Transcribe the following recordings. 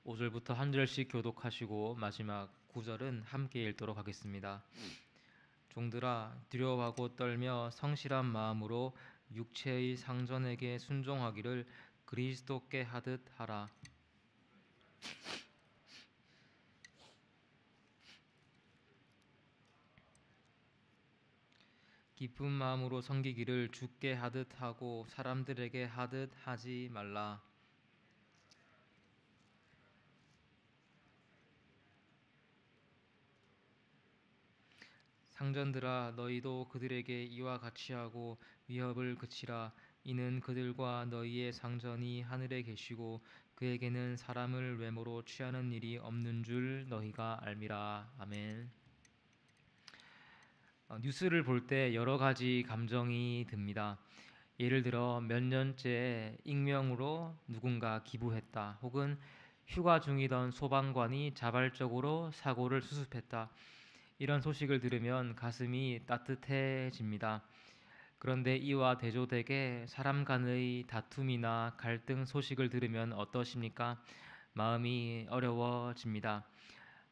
5절부터 한 절씩 교독하시고 마지막 9절은 함께 읽도록 하겠습니다. 종들아 두려워하고 떨며 성실한 마음으로 육체의 상전에게 순종하기를 그리스도께 하듯 하라. 기쁜 마음으로 섬기기를 주께 하듯 하고 사람들에게 하듯 하지 말라. 상전들아 너희도 그들에게 이와 같이 하고 위협을 그치라. 이는 그들과 너희의 상전이 하늘에 계시고 그에게는 사람을 외모로 취하는 일이 없는 줄 너희가 알미라. 아멘. 뉴스를 볼 때 여러 가지 감정이 듭니다. 예를 들어 몇 년째 익명으로 누군가 기부했다, 혹은 휴가 중이던 소방관이 자발적으로 사고를 수습했다. 이런 소식을 들으면 가슴이 따뜻해집니다. 그런데 이와 대조되게 사람 간의 다툼이나 갈등 소식을 들으면 어떠십니까? 마음이 어려워집니다.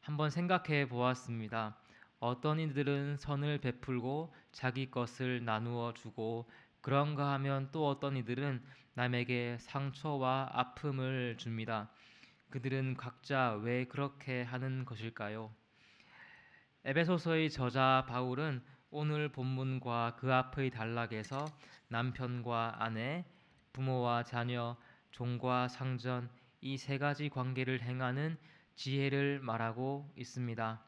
한번 생각해 보았습니다. 어떤 이들은 선을 베풀고 자기 것을 나누어 주고, 그런가 하면 또 어떤 이들은 남에게 상처와 아픔을 줍니다. 그들은 각자 왜 그렇게 하는 것일까요? 에베소서의 저자 바울은 오늘 본문과 그 앞의 단락에서 남편과 아내, 부모와 자녀, 종과 상전, 이 세 가지 관계를 행하는 지혜를 말하고 있습니다.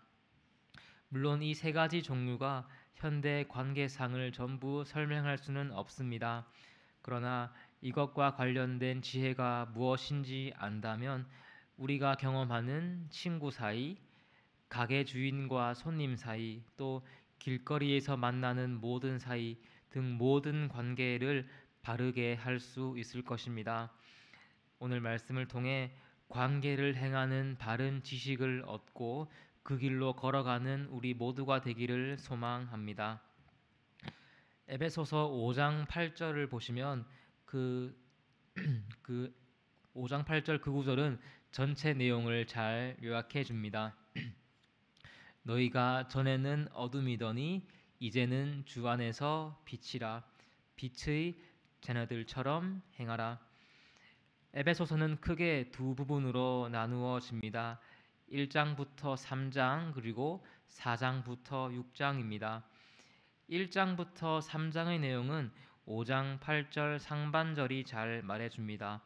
물론 이 세 가지 종류가 현대 관계상을 전부 설명할 수는 없습니다. 그러나 이것과 관련된 지혜가 무엇인지 안다면 우리가 경험하는 친구 사이, 가게 주인과 손님 사이, 또 길거리에서 만나는 모든 사이 등 모든 관계를 바르게 할 수 있을 것입니다. 오늘 말씀을 통해 관계를 행하는 바른 지식을 얻고 그 길로 걸어가는 우리 모두가 되기를 소망합니다. 에베소서 5장 8절을 보시면 그 5장 8절 그 구절은 전체 내용을 잘 요약해 줍니다. 너희가 전에는 어둠이더니 이제는 주 안에서 빛이라. 빛의 자녀들처럼 행하라. 에베소서는 크게 두 부분으로 나누어집니다. 1장부터 3장 그리고 4장부터 6장입니다. 1장부터 3장의 내용은 5장 8절 상반절이 잘 말해줍니다.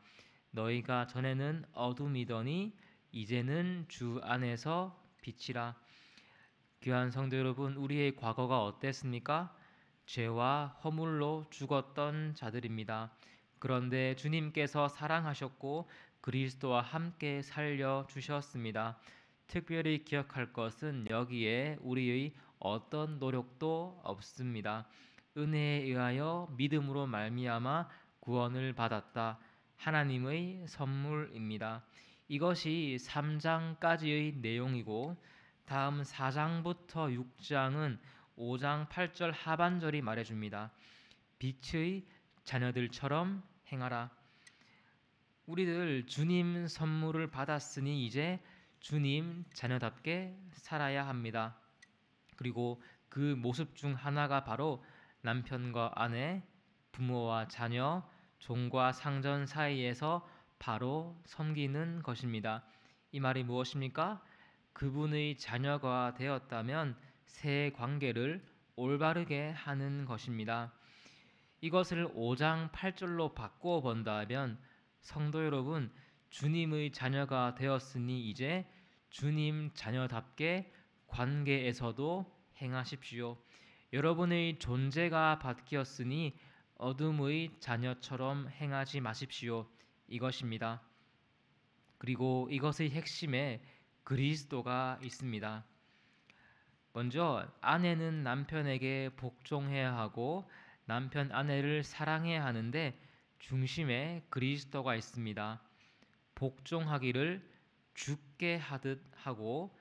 너희가 전에는 어둠이더니 이제는 주 안에서 빛이라. 귀한 성도 여러분, 우리의 과거가 어땠습니까? 죄와 허물로 죽었던 자들입니다. 그런데 주님께서 사랑하셨고 그리스도와 함께 살려주셨습니다. 특별히 기억할 것은 여기에 우리의 어떤 노력도 없습니다. 은혜에 의하여 믿음으로 말미암아 구원을 받았다. 하나님의 선물입니다. 이것이 3장까지의 내용이고, 다음 4장부터 6장은 5장 8절 하반절이 말해줍니다. 빛의 자녀들처럼 행하라. 우리들 주님 선물을 받았으니 이제 주님 자녀답게 살아야 합니다. 그리고 그 모습 중 하나가 바로 남편과 아내, 부모와 자녀, 종과 상전 사이에서 바로 섬기는 것입니다. 이 말이 무엇입니까? 그분의 자녀가 되었다면 새 관계를 올바르게 하는 것입니다. 이것을 5장 8절로 바꾸어 본다면, 성도 여러분, 주님의 자녀가 되었으니 이제 주님 자녀답게 관계에서도 행하십시오. 여러분의 존재가 바뀌었으니 어둠의 자녀처럼 행하지 마십시오. 이것입니다. 그리고 이것의 핵심에 그리스도가 있습니다. 먼저 아내는 남편에게 복종해야 하고 남편 아내를 사랑해야 하는데 중심에 그리스도가 있습니다. 복종하기를 주께 하듯 하고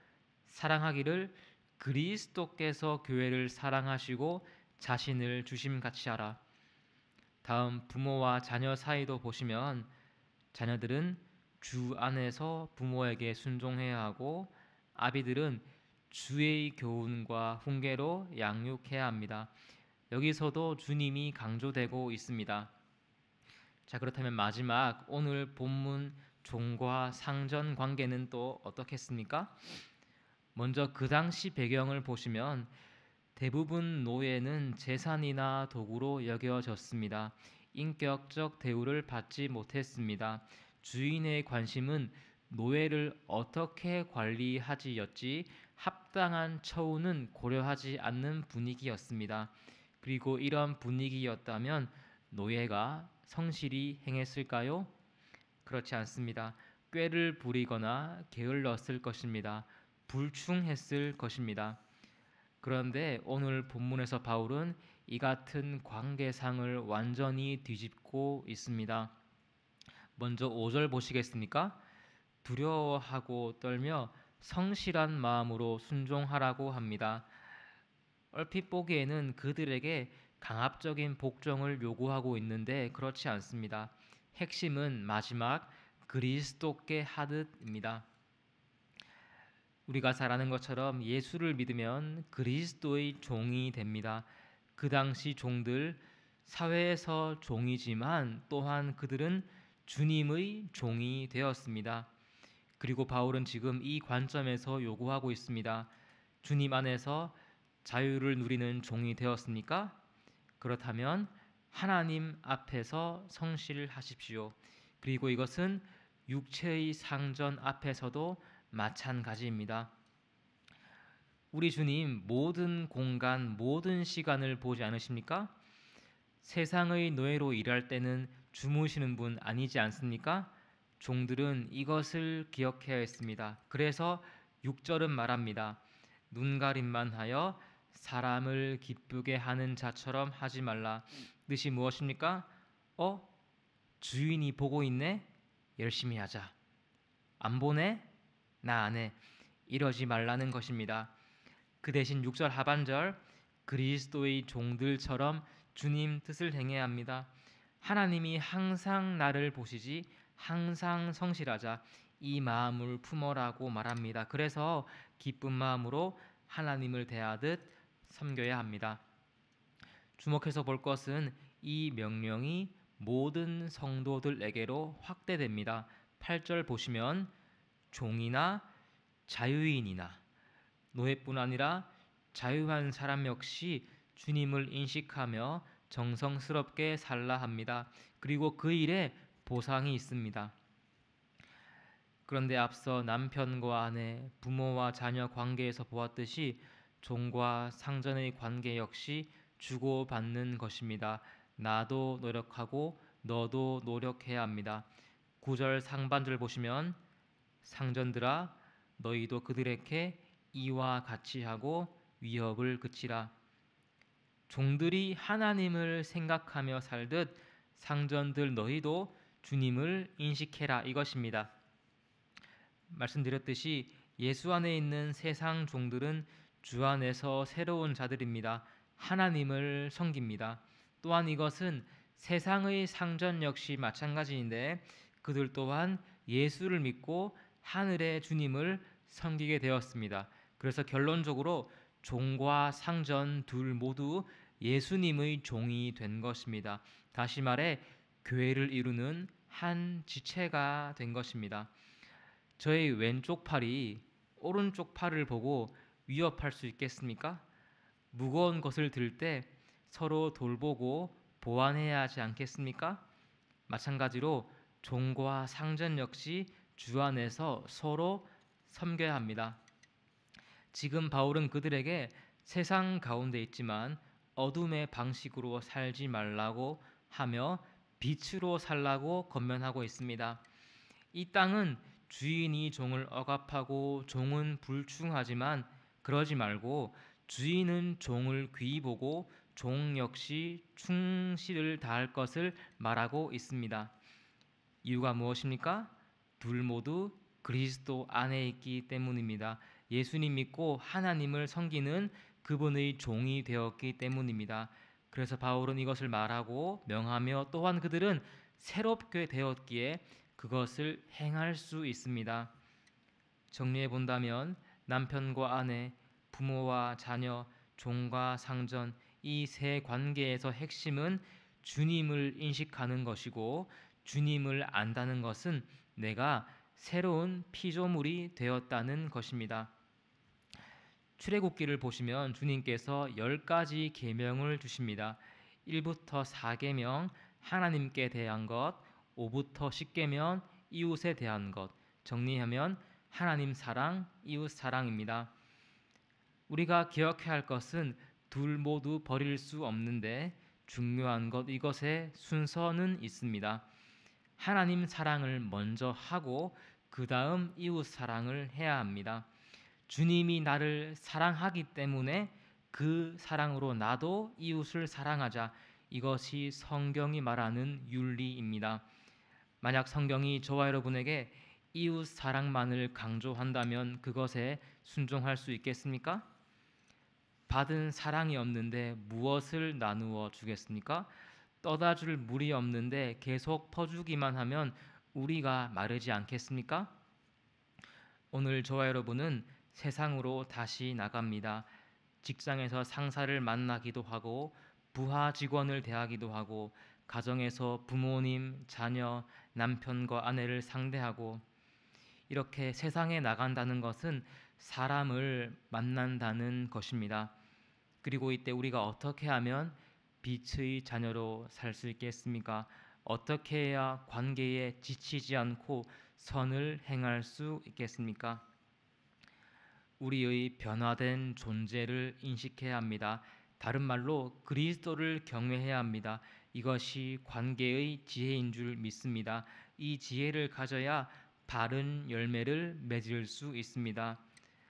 사랑하기를 그리스도께서 교회를 사랑하시고 자신을 주심같이 하라. 다음 부모와 자녀 사이도 보시면 자녀들은 주 안에서 부모에게 순종해야 하고 아비들은 주의 교훈과 훈계로 양육해야 합니다. 여기서도 주님이 강조되고 있습니다. 자, 그렇다면 마지막 오늘 본문 종과 상전 관계는 또 어떻겠습니까? 먼저 그 당시 배경을 보시면 대부분 노예는 재산이나 도구로 여겨졌습니다. 인격적 대우를 받지 못했습니다. 주인의 관심은 노예를 어떻게 관리하지였지 합당한 처우는 고려하지 않는 분위기였습니다. 그리고 이런 분위기였다면 노예가 성실히 행했을까요? 그렇지 않습니다. 꾀를 부리거나 게을렀을 것입니다. 불충했을 것입니다. 그런데 오늘 본문에서 바울은 이 같은 관계상을 완전히 뒤집고 있습니다. 먼저 5절 보시겠습니까? 두려워하고 떨며 성실한 마음으로 순종하라고 합니다. 얼핏 보기에는 그들에게 강압적인 복종을 요구하고 있는데 그렇지 않습니다. 핵심은 마지막 그리스도께 하듯입니다. 우리가 잘 아는 것처럼 예수를 믿으면 그리스도의 종이 됩니다. 그 당시 종들 사회에서 종이지만 또한 그들은 주님의 종이 되었습니다. 그리고 바울은 지금 이 관점에서 요구하고 있습니다. 주님 안에서 자유를 누리는 종이 되었습니까? 그렇다면 하나님 앞에서 성실하십시오. 그리고 이것은 육체의 상전 앞에서도 마찬가지입니다. 우리 주님 모든 공간, 모든 시간을 보지 않으십니까? 세상의 노예로 일할 때는 주무시는 분 아니지 않습니까? 종들은 이것을 기억해야 했습니다. 그래서 6절은 말합니다. 눈가림만 하여 사람을 기쁘게 하는 자처럼 하지 말라. 뜻이 무엇입니까? 주인이 보고 있네? 열심히 하자. 안 보네? 나 안 해. 이러지 말라는 것입니다. 그 대신 6절 하반절 그리스도의 종들처럼 주님 뜻을 행해야 합니다. 하나님이 항상 나를 보시지 항상 성실하자 이 마음을 품어라고 말합니다. 그래서 기쁜 마음으로 하나님을 대하듯 섬겨야 합니다. 주목해서 볼 것은 이 명령이 모든 성도들에게로 확대됩니다. 8절 보시면 종이나 자유인이나 노예뿐 아니라 자유한 사람 역시 주님을 인식하며 정성스럽게 살라 합니다. 그리고 그 일에 보상이 있습니다. 그런데 앞서 남편과 아내, 부모와 자녀 관계에서 보았듯이 종과 상전의 관계 역시 주고받는 것입니다. 나도 노력하고 너도 노력해야 합니다. 9절 상반절 보시면 상전들아 너희도 그들에게 이와 같이 하고 위협을 그치라. 종들이 하나님을 생각하며 살듯 상전들 너희도 주님을 인식해라 이것입니다. 말씀드렸듯이 예수 안에 있는 세상 종들은 주 안에서 새로운 자들입니다. 하나님을 섬깁니다. 또한 이것은 세상의 상전 역시 마찬가지인데 그들 또한 예수를 믿고 하늘의 주님을 섬기게 되었습니다. 그래서 결론적으로 종과 상전 둘 모두 예수님의 종이 된 것입니다. 다시 말해 교회를 이루는 한 지체가 된 것입니다. 저의 왼쪽 팔이 오른쪽 팔을 보고 위협할 수 있겠습니까? 무거운 것을 들 때 서로 돌보고 보완해야 하지 않겠습니까? 마찬가지로 종과 상전 역시 주 안에서 서로 섬겨야 합니다. 지금 바울은 그들에게 세상 가운데 있지만 어둠의 방식으로 살지 말라고 하며 빛으로 살라고 권면하고 있습니다. 이 땅은 주인이 종을 억압하고 종은 불충하지만 그러지 말고 주인은 종을 귀히 보고 종 역시 충실을 다할 것을 말하고 있습니다. 이유가 무엇입니까? 둘 모두 그리스도 안에 있기 때문입니다. 예수님 믿고 하나님을 섬기는 그분의 종이 되었기 때문입니다. 그래서 바울은 이것을 말하고 명하며 또한 그들은 새롭게 되었기에 그것을 행할 수 있습니다. 정리해 본다면 남편과 아내, 부모와 자녀, 종과 상전 이 세 관계에서 핵심은 주님을 인식하는 것이고, 주님을 안다는 것은 내가 새로운 피조물이 되었다는 것입니다. 출애굽기를 보시면 주님께서 10가지 계명을 주십니다. 1부터 4계명 하나님께 대한 것, 5부터 10계명 이웃에 대한 것, 정리하면 하나님 사랑, 이웃 사랑입니다. 우리가 기억해야 할 것은 둘 모두 버릴 수 없는데 중요한 것, 이것의 순서는 있습니다. 하나님 사랑을 먼저 하고 그 다음 이웃 사랑을 해야 합니다. 주님이 나를 사랑하기 때문에 그 사랑으로 나도 이웃을 사랑하자. 이것이 성경이 말하는 윤리입니다. 만약 성경이 저와 여러분에게 이웃 사랑만을 강조한다면 그것에 순종할 수 있겠습니까? 받은 사랑이 없는데 무엇을 나누어 주겠습니까? 떠다 줄 물이 없는데 계속 퍼주기만 하면 우리가 마르지 않겠습니까? 오늘 저와 여러분은 세상으로 다시 나갑니다. 직장에서 상사를 만나기도 하고, 부하 직원을 대하기도 하고, 가정에서 부모님, 자녀, 남편과 아내를 상대하고, 이렇게 세상에 나간다는 것은 사람을 만난다는 것입니다. 그리고 이때 우리가 어떻게 하면 빛의 자녀로 살 수 있겠습니까? 어떻게 해야 관계에 지치지 않고 선을 행할 수 있겠습니까? 우리의 변화된 존재를 인식해야 합니다. 다른 말로 그리스도를 경외해야 합니다. 이것이 관계의 지혜인 줄 믿습니다. 이 지혜를 가져야 바른 열매를 맺을 수 있습니다.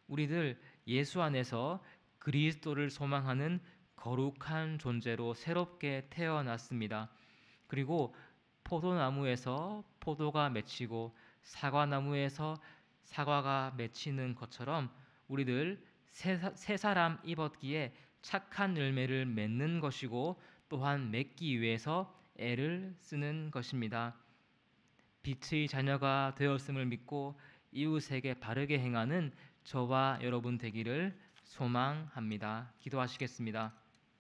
우리들 예수 안에서 그리스도를 소망하는 거룩한 존재로 새롭게 태어났습니다. 그리고 포도나무에서 포도가 맺히고 사과나무에서 사과가 맺히는 것처럼 우리들 새 사람 입었기에 착한 열매를 맺는 것이고, 또한 맺기 위해서 애를 쓰는 것입니다. 빛의 자녀가 되었음을 믿고 이웃에게 바르게 행하는 저와 여러분 되기를 소망합니다. 기도하시겠습니다.